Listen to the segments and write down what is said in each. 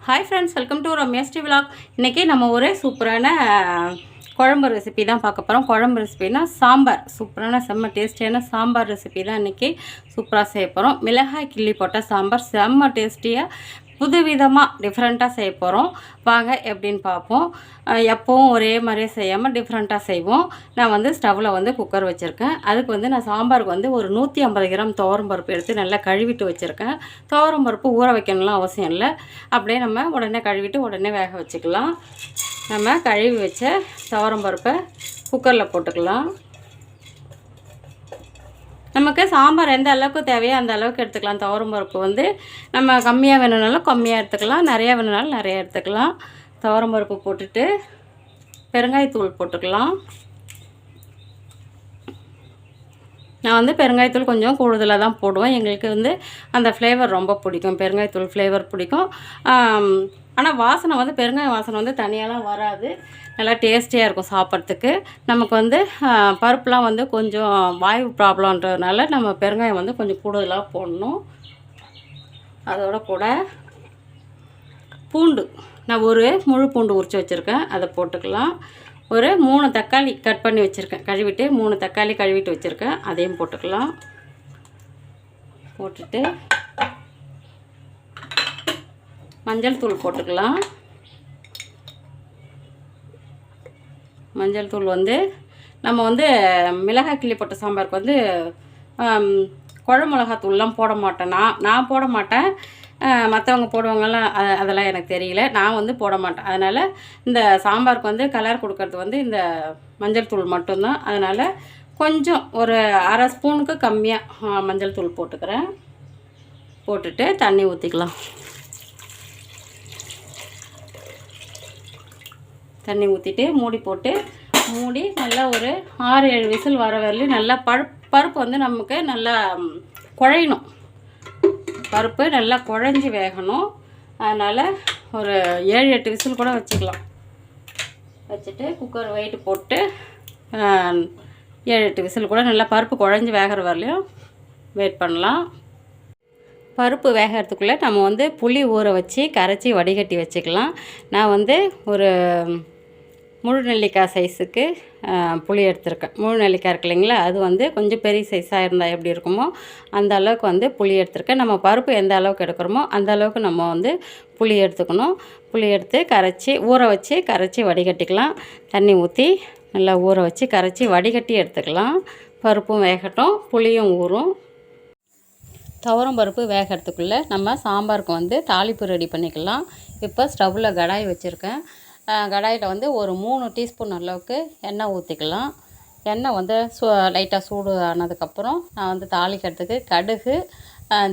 Hi friends, welcome to Ramya's D vlog. இன்றைக்கி நம்ம ஒரு சூப்பரான குழம்பு ரெசிபி தான் பார்க்க போகிறோம். குழம்பு ரெசிபினா சாம்பார், சூப்பரான செம்ம டேஸ்டியான சாம்பார் ரெசிபி தான் இன்றைக்கி சூப்பராக செய்ய போகிறோம். மிளகாய் கிள்ளி போட்ட சாம்பார் செம்ம டேஸ்டியாக புதுவிதமாக டிஃப்ரெண்ட்டாக செய்ய போகிறோம். வாங்க எப்படின்னு பார்ப்போம். எப்போவும் ஒரே மாதிரியே செய்யாமல் டிஃப்ரெண்ட்டாக செய்வோம். நான் வந்து ஸ்டவ்வில் வந்து குக்கர் வச்சுருக்கேன். அதுக்கு வந்து நான் சாம்பாருக்கு வந்து ஒரு 150 கிராம் துவரம்பருப்பு எடுத்து நல்லா கழுவிட்டு வச்சுருக்கேன். துவரம்பருப்பு ஊற வைக்கணும்லாம் அவசியம் இல்லை, அப்படியே நம்ம உடனே கழுவிட்டு உடனே வேக வச்சுக்கலாம். நம்ம கழுவி வச்ச துவரம்பருப்பை குக்கரில் போட்டுக்கலாம். நமக்கு சாம்பார் எந்த அளவுக்கு தேவையோ அந்த அளவுக்கு எடுத்துக்கலாம். துவரம்பருப்பு வந்து நம்ம கம்மியாக வேணும்னாலும் கம்மியாக எடுத்துக்கலாம், நிறையா வேணும்னாலும் நிறையா எடுத்துக்கலாம். துவரம்பருப்பு போட்டுட்டு பெருங்காயத்தூள் போட்டுக்கலாம். நான் வந்து பெருங்காயத்தூள் கொஞ்சம் கூடுதலாக தான் போடுவேன். எங்களுக்கு வந்து அந்த ஃப்ளேவர் ரொம்ப பிடிக்கும், பெருங்காயத்தூள் ஃப்ளேவர் பிடிக்கும். ஆனால் வாசனை வந்து பெருங்காய வாசனை வந்து தனியாலாம் வராது, நல்லா டேஸ்டியாக இருக்கும் சாப்பிட்றதுக்கு. நமக்கு வந்து பருப்புலாம் வந்து கொஞ்சம் வாயு ப்ராப்ளம்ன்றதுனால நம்ம பெருங்காயம் வந்து கொஞ்சம் கூடுதலாக போடணும். அதோட கூட பூண்டு, நான் ஒரு முழு பூண்டு உரித்து வச்சுருக்கேன், அதை போட்டுக்கலாம். ஒரு 3 தக்காளி கட் பண்ணி வச்சுருக்கேன், கழுவிட்டு 3 தக்காளி கழுவிட்டு வச்சுருக்கேன், அதையும் போட்டுக்கலாம். போட்டுட்டு மஞ்சள் தூள் போட்டுக்கலாம். மஞ்சள் தூள் வந்து நம்ம வந்து மிளகாய் கிள்ளி போட்ட சாம்பாருக்கு வந்து குழம்பு மிளகாத்தூள்லாம் போட மாட்டேன். நான் போட மாட்டேன், மற்றவங்க போடுவாங்கலாம், அதெல்லாம் எனக்கு தெரியல. நான் வந்து போட மாட்டேன். அதனால் இந்த சாம்பாருக்கு வந்து கலர் கொடுக்கறது வந்து இந்த மஞ்சள் தூள் மட்டும்தான். அதனால் கொஞ்சம் ஒரு அரை ஸ்பூனுக்கு கம்மியாக மஞ்சள் தூள் போட்டுக்கிறேன். போட்டுட்டு தண்ணி ஊற்றிக்கலாம். தண்ணி ஊற்றிட்டு மூடி போட்டு மூடி நல்லா ஒரு 6-7 விசில் வர வரலையும் நல்லா பருப்பு வந்து நமக்கு நல்லா குழையணும். பருப்பு நல்லா குழஞ்சி வேகணும். அதனால் ஒரு 7-8 விசில் கூட வச்சுக்கலாம். வச்சுட்டு குக்கர் வெயிட்டு போட்டு 7-8 விசில் கூட நல்லா பருப்பு குழஞ்சி வேகிற வரலையும் வெயிட் பண்ணலாம். பருப்பு வேகிறதுக்குள்ளே நம்ம வந்து புளி ஊற வச்சு கரைச்சி வடிகட்டி வச்சுக்கலாம். நான் வந்து ஒரு முழு நெல்லிக்காய் சைஸுக்கு புளி எடுத்துருக்கேன். முழு நெல்லிக்காய் இருக்கு இல்லைங்களா, அது வந்து கொஞ்சம் பெரிய சைஸாக இருந்தால் எப்படி இருக்குமோ அந்த அளவுக்கு வந்து புளி எடுத்துருக்கேன். நம்ம பருப்பு எந்த அளவுக்கு எடுக்கிறோமோ அந்த அளவுக்கு நம்ம வந்து புளி எடுத்துக்கணும். புளி எடுத்து கரைச்சி ஊற வச்சு கரைச்சி வடிகட்டிக்கலாம். தண்ணி ஊற்றி நல்லா ஊற வச்சு கரைச்சி வடிகட்டி எடுத்துக்கலாம். பருப்பும் வேகட்டும், புளியும் ஊறும். துவரம் பருப்பு வேகிறதுக்குள்ளே நம்ம சாம்பாருக்கு வந்து தாளிப்பு ரெடி பண்ணிக்கலாம். இப்போ ஸ்டவ்வில் கடாய் வச்சுருக்கேன். கடாயில் வந்து ஒரு 3 டீஸ்பூன் அளவுக்கு எண்ணெய் ஊற்றிக்கலாம். எண்ணெய் வந்து லைட்டாக சூடு ஆனதுக்கப்புறம் நான் வந்து தாளிக்கிறதுக்கு கடுகு,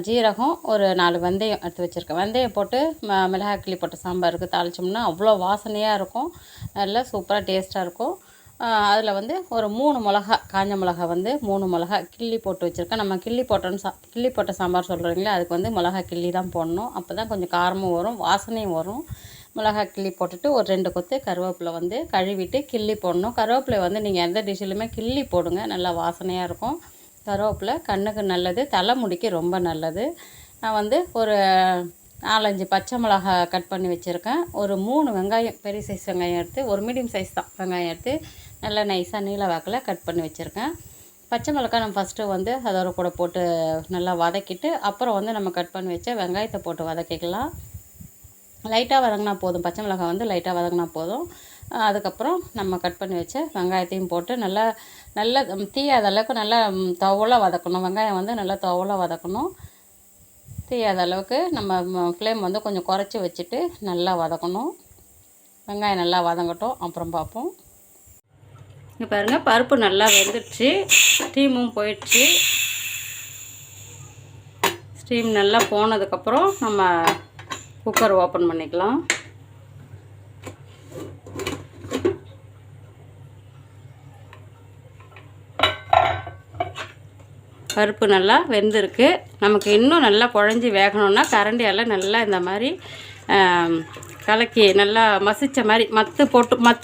ஜீரகம், ஒரு 4 வெந்தயம் எடுத்து வச்சுருக்கேன். வெந்தயம் போட்டு மிளகாய் கிள்ளி போட்ட சாம்பாருக்கு தாளித்தோம்னா அவ்வளோ வாசனையாக இருக்கும், நல்லா சூப்பராக டேஸ்ட்டாக இருக்கும். அதில் வந்து ஒரு 3 மிளகா, காஞ்ச மிளகா வந்து 3 மிளகா கிள்ளி போட்டு வச்சுருக்கேன். நம்ம கிள்ளி போட்ட சாம்பார் சொல்கிறீங்களா, அதுக்கு வந்து மிளகா கிள்ளி தான் போடணும். அப்போ தான் கொஞ்சம் காரமும் வரும், வாசனையும் வரும். மிளகா கிள்ளி போட்டுட்டு ஒரு 2 கொத்து கருவேப்பிலை வந்து கழுவிட்டு கிள்ளி போடணும். கருவேப்பிலை வந்து நீங்கள் எந்த டிஷ்ஷிலுமே கிள்ளி போடுங்க, நல்லா வாசனையாக இருக்கும். கருவேப்பிலை கண்ணுக்கு நல்லது, தலைமுடிக்கு ரொம்ப நல்லது. நான் வந்து ஒரு 4-5 பச்சை மிளகா கட் பண்ணி வச்சுருக்கேன். ஒரு 3 வெங்காயம், பெரிய சைஸ் வெங்காயம் எடுத்து, ஒரு மீடியம் சைஸ் தான் வெங்காயம் எடுத்து நல்லா நைஸாக நீல வாக்கில் கட் பண்ணி வச்சுருக்கேன். பச்சை மிளகாய் நம்ம ஃபஸ்ட்டு வந்து அதோட கூட போட்டு நல்லா வதக்கிட்டு அப்புறம் வந்து நம்ம கட் பண்ணி வச்ச வெங்காயத்தை போட்டு வதக்கிக்கலாம். லைட்டாக வதங்கினா போதும், பச்சை மிளகாய் வந்து லைட்டாக வதங்கினா போதும். அதுக்கப்புறம் நம்ம கட் பண்ணி வச்ச வெங்காயத்தையும் போட்டு நல்லா தீயாத அளவுக்கு நல்லா துவலாக வதக்கணும். வெங்காயம் வந்து நல்லா துவலாக வதக்கணும். தீயாத அளவுக்கு நம்ம ஃப்ளேம் வந்து கொஞ்சம் குறைச்சி வச்சுட்டு நல்லா வதக்கணும். வெங்காயம் நல்லா வதங்கட்டும், அப்புறம் பார்ப்போம். இங்கே பாருங்கள், பருப்பு நல்லா வெந்துடுச்சு, ஸ்டீமும் போயிடுச்சு. ஸ்டீம் நல்லா போனதுக்கப்புறம் நம்ம குக்கர் ஓப்பன் பண்ணிக்கலாம். பருப்பு நல்லா வெந்திருக்கு. நமக்கு இன்னும் நல்லா குழஞ்சி வேகணும்னா கரண்டியால் நல்லா இந்த மாதிரி கலக்கி நல்லா மசித்த மாதிரி மத்து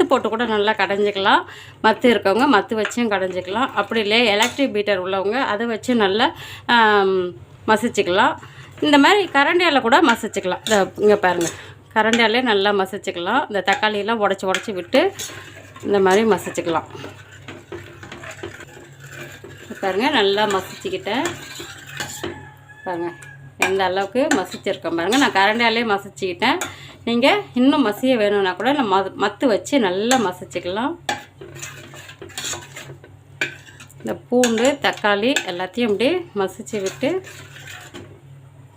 போட்டு கூட நல்லா கடைஞ்சிக்கலாம். மத்து இருக்கவங்க மத்து வச்சும் கடைஞ்சிக்கலாம். அப்படி இல்லையா எலக்ட்ரிக் பீட்டர் உள்ளவங்க அதை வச்சு நல்லா மசிச்சுக்கலாம். இந்த மாதிரி கரண்டியால் கூட மசிச்சுக்கலாம். இங்கே பாருங்கள், கரண்டியாலே நல்லா மசிச்சுக்கலாம். இந்த தக்காளியெல்லாம் உடச்சி விட்டு இந்த மாதிரி மசிச்சுக்கலாம். பாருங்கள் நல்லா மசிச்சுக்கிட்டேன். பாருங்கள் எந்த அளவுக்கு மசிச்சிருக்கேன் பாருங்கள். நான் கரண்டியாலே மசிச்சுக்கிட்டேன். நீங்கள் இன்னும் மசிய வேணும்னா கூட நம்ம மத்து வச்சு நல்லா மசிச்சுக்கலாம். இந்த பூண்டு தக்காளி எல்லாத்தையும் அப்படியே மசிச்சு விட்டு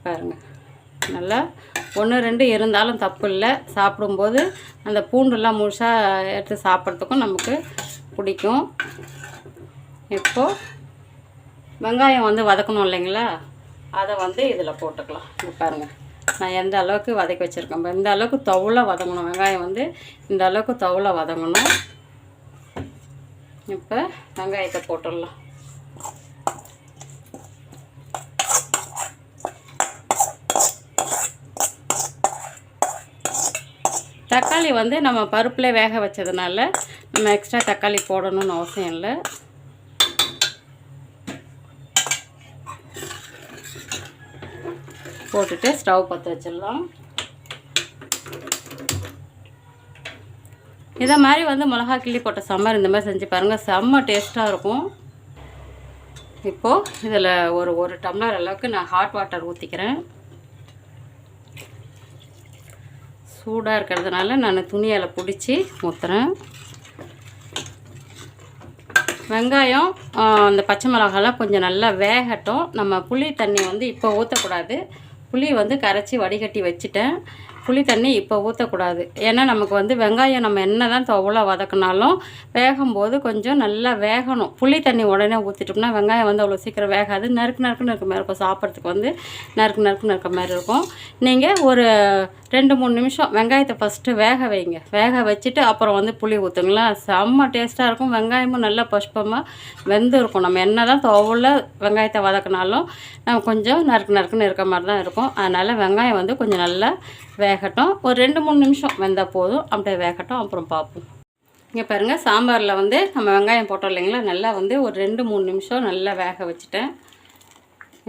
பாருங்கள். நல்லா 1-2 இருந்தாலும் தப்பு இல்லை. சாப்பிடும்போது அந்த பூண்டுலாம் முழுசாக எடுத்து சாப்பிட்றதுக்கும் நமக்கு பிடிக்கும். இப்போது வெங்காயம் வந்து வதக்கணும் இல்லைங்களா, அதை வந்து இதில் போட்டுக்கலாம். இது பாருங்கள் நான் எந்த அளவுக்கு வதக்கி வச்சுருக்கேன். இந்த அளவுக்கு தவுளாக வதங்கணும். வெங்காயம் வந்து இந்த அளவுக்கு தவுளாக வதங்கணும். இப்போ வெங்காயத்தை போட்டுடலாம். தக்காளி வந்து நம்ம பருப்பில் வேக வச்சதுனால நம்ம எக்ஸ்ட்ரா தக்காளி போடணும்னு அவசியம் இல்லை. போட்டுட்டு ஸ்டவ் பற்ற வச்சிடலாம். இதை மாதிரி வந்து மிளகா கிள்ளி போட்ட சாம்பார் இந்த மாதிரி செஞ்சு பாருங்கள். செம்ம டேஸ்ட்டாக இருக்கும். இப்போது இதில் ஒரு டம்ளர் அளவுக்கு நான் ஹாட் வாட்டர் ஊற்றிக்கிறேன். சூடாக இருக்கிறதுனால நான் துணியால் பிடிச்சி ஊற்றுறேன். வெங்காயம் அந்த பச்சை மிளகாலாம் கொஞ்சம் நல்லா வேகட்டும். நம்ம புளி தண்ணி வந்து இப்போ ஊற்றக்கூடாது. புளி வந்து கரைச்சி வடிகட்டி வச்சுட்டேன். புளி தண்ணி இப்போ ஊற்றக்கூடாது. ஏன்னா நமக்கு வந்து வெங்காயம் நம்ம என்ன தான் தவ்வளோ வதக்கினாலும் வேகும்போது கொஞ்சம் நல்லா வேகணும். புளி தண்ணி உடனே ஊற்றிட்டோம்னா வெங்காயம் வந்து அவ்வளோ சீக்கிரம் வேகாது. நறுக்குன்னு இருக்க மாதிரி இருக்கும். சாப்பிட்றதுக்கு வந்து நறுக்குன்னு இருக்க மாதிரி இருக்கும். நீங்கள் ஒரு 2-3 நிமிஷம் வெங்காயத்தை ஃபஸ்ட்டு வேக வைங்க. வேக வச்சுட்டு அப்புறம் வந்து புளி ஊற்றுங்களா, செம்ம டேஸ்ட்டாக இருக்கும். வெங்காயமும் நல்லா பஷ்பமாக வெந்து இருக்கும். நம்ம என்ன தான் தவ்வளோ வெங்காயத்தை வதக்கினாலும் நம்ம கொஞ்சம் நறுக்குன்னு இருக்க மாதிரி தான் இருக்கும். அதனால் வெங்காயம் வந்து கொஞ்சம் நல்லா வேகட்டும். ஒரு 2-3 நிமிஷம் வெந்தால் போதும். அப்படியே வேகட்டும், அப்புறம் பார்ப்போம். இங்கே பாருங்கள் சாம்பாரில் வந்து நம்ம வெங்காயம் போட்டோம் இல்லைங்களா, நல்லா வந்து ஒரு 2-3 நிமிஷம் நல்லா வேக வச்சுட்டேன்.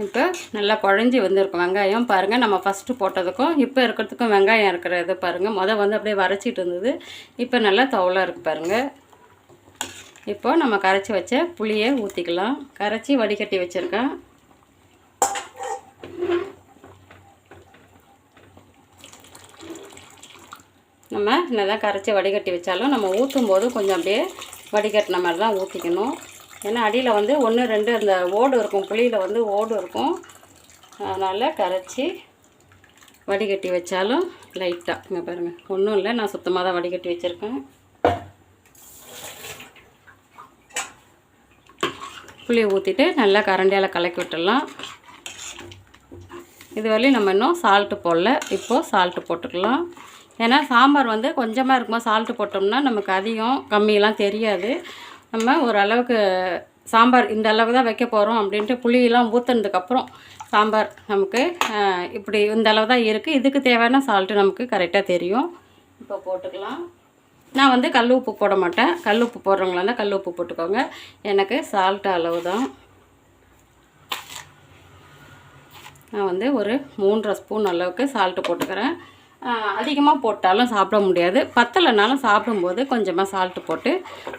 இப்போ நல்லா குழஞ்சி வந்துருக்கும் வெங்காயம். பாருங்கள் நம்ம ஃபஸ்ட்டு போட்டதுக்கும் இப்போ இருக்கிறதுக்கும் வெங்காயம் இருக்கிறது பாருங்கள். வந்து அப்படியே வரைச்சிட்டு இருந்தது. இப்போ நல்லா தவளாக இருக்குது பாருங்கள். இப்போ நம்ம கரைச்சி வச்ச புளியை ஊற்றிக்கலாம். கரைச்சி வடிகட்டி வச்சுருக்கேன். நம்ம என்னதான் கரைச்சி வடிகட்டி வச்சாலும் நம்ம ஊற்றும் போது கொஞ்சம் அப்படியே வடிகட்டின மாதிரி தான் ஊற்றிக்கணும். ஏன்னா அடியில் வந்து 1-2 அந்த ஓடு இருக்கும். புளியில் வந்து ஓடு இருக்கும். அதனால் கரைச்சி வடிகட்டி வச்சாலும் லைட்டாக இங்கே பாருங்கள் ஒன்றும் இல்லை. நான் சுத்தமாக தான் வடிகட்டி வச்சுருக்கேன். புளியை ஊற்றிட்டு நல்லா கரண்டியால் கலக்கி விட்டுடலாம். இது வரையும் நம்ம இன்னும் சால்ட்டு போடல. இப்போது சால்ட்டு போட்டுக்கலாம். ஏன்னா சாம்பார் வந்து கொஞ்சமாக இருக்கும்போது சால்ட்டு போட்டோம்னா நமக்கு அதிகம் கம்மியெல்லாம் தெரியாது. நம்ம ஓரளவுக்கு சாம்பார் இந்த அளவுக்கு தான் வைக்க போகிறோம் அப்படின்ட்டு புளியெல்லாம் ஊற்றுனதுக்கப்புறம் சாம்பார் நமக்கு இப்படி இந்த அளவு தான் இருக்குது. இதுக்கு தேவையான சால்ட்டு நமக்கு கரெக்டாக தெரியும். இப்போ போட்டுக்கலாம். நான் வந்து கல் உப்பு போட மாட்டேன். கல் உப்பு போடுறவங்களா இருந்தால் கல் உப்பு போட்டுக்கோங்க. எனக்கு சால்ட்டு அளவு தான். நான் வந்து ஒரு 3.5 ஸ்பூன் அளவுக்கு சால்ட்டு போட்டுக்கிறேன். அதிகமாக போட்டாலும் சாப்பிட முடியாது. பத்தலைனாலும் சாப்பிடும்போது கொஞ்சமாக சால்ட்டு போட்டு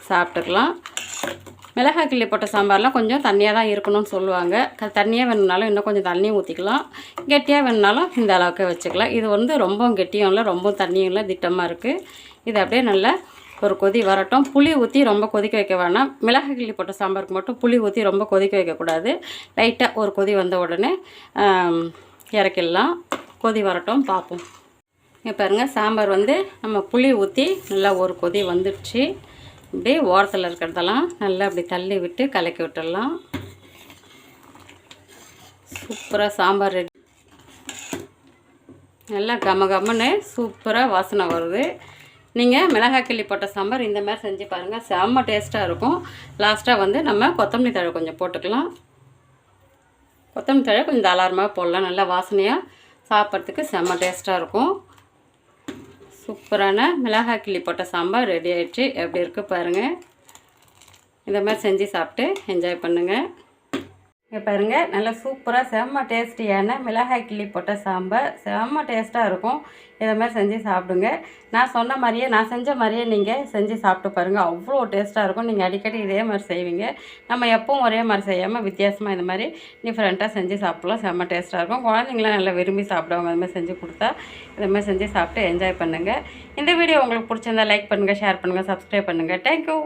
சாப்பிட்டுக்கலாம். மிளகாய் கிள்ளி போட்ட சாம்பார்லாம் கொஞ்சம் தண்ணியாக தான் இருக்கணும்னு சொல்லுவாங்க. தண்ணியாக வேணுனாலும் இன்னும் கொஞ்சம் தண்ணி ஊற்றிக்கலாம். கெட்டியாக வேணுனாலும் இந்த அளவுக்கு வச்சுக்கலாம். இது வந்து ரொம்ப கெட்டியும் இல்லை, ரொம்ப தண்ணியும் இல்லை, திட்டமாக இருக்குது. இது அப்படியே நல்லா ஒரு கொதி வரட்டும். புளி ஊற்றி ரொம்ப கொதிக்க வைக்க வேணாம். மிளகாய் கிள்ளி போட்ட சாம்பாருக்கு மட்டும் புளி ஊற்றி ரொம்ப கொதிக்க வைக்கக்கூடாது. லைட்டாக ஒரு கொதி வந்த உடனே இறக்கிடலாம். கொதி வரட்டும், பார்ப்போம். இங்கே பாருங்கள் சாம்பார் வந்து நம்ம புளி ஊற்றி நல்லா ஒரு கொதி வந்துடுச்சு. இப்படி ஓரத்தில் இருக்கிறதெல்லாம் நல்லா அப்படி தள்ளி விட்டு கலக்கி விட்டுடலாம். சூப்பராக சாம்பார் ரெடி. நல்லா கமன்னு சூப்பராக வாசனை வருது. நீங்கள் மிளகாய் கிள்ளி போட்ட சாம்பார் இந்த மாதிரி செஞ்சு பாருங்கள். செம்ம டேஸ்ட்டாக இருக்கும். லாஸ்ட்டாக வந்து நம்ம கொத்தமல்லி தழை கொஞ்சம் போட்டுக்கலாம். கொத்தமல்லி தழை கொஞ்சம் தாராளமாக போடலாம். நல்லா வாசனையாக சாப்பிட்றதுக்கு செம்ம டேஸ்ட்டாக இருக்கும். சூப்பரான மிளகாய் கிள்ளி போட்ட சாம்பார் ரெடி ஆகிடுச்சு. எப்படி இருக்குது பாருங்கள். இந்த மாதிரி செஞ்சு சாப்பிட்டு என்ஜாய் பண்ணுங்கள். இங்கே பாருங்கள், நல்லா சூப்பராக செம்ம டேஸ்டியான மிளகாய் கிள்ளி போட்ட சாம்பார் செம்ம டேஸ்ட்டாக இருக்கும். இதை மாதிரி செஞ்சு சாப்பிடுங்க. நான் சொன்ன மாதிரியே, நான் செஞ்ச மாதிரியே நீங்கள் செஞ்சு சாப்பிட்டு பாருங்கள். அவ்வளோ டேஸ்ட்டாக இருக்கும். நீங்கள் அடிக்கடி இதே மாதிரி செய்வீங்க. நம்ம எப்பவும் ஒரே மாதிரி செய்யாமல் வித்தியாசமாக இந்த மாதிரி டிஃப்ரெண்ட்டாக செஞ்சு சாப்பிட்லாம். செம்ம டேஸ்ட்டாக இருக்கும். குழந்தைங்களாம் நல்லா விரும்பி சாப்பிடுவாங்க. அது மாதிரி செஞ்சு கொடுத்தா இதை மாதிரி செஞ்சு சாப்பிட்டு என்ஜாய் பண்ணுங்கள். இந்த வீடியோ உங்களுக்கு பிடிச்சிருந்தா லைக் பண்ணுங்கள், ஷேர் பண்ணுங்கள், சப்ஸ்கிரைப் பண்ணுங்கள். தேங்க்யூ.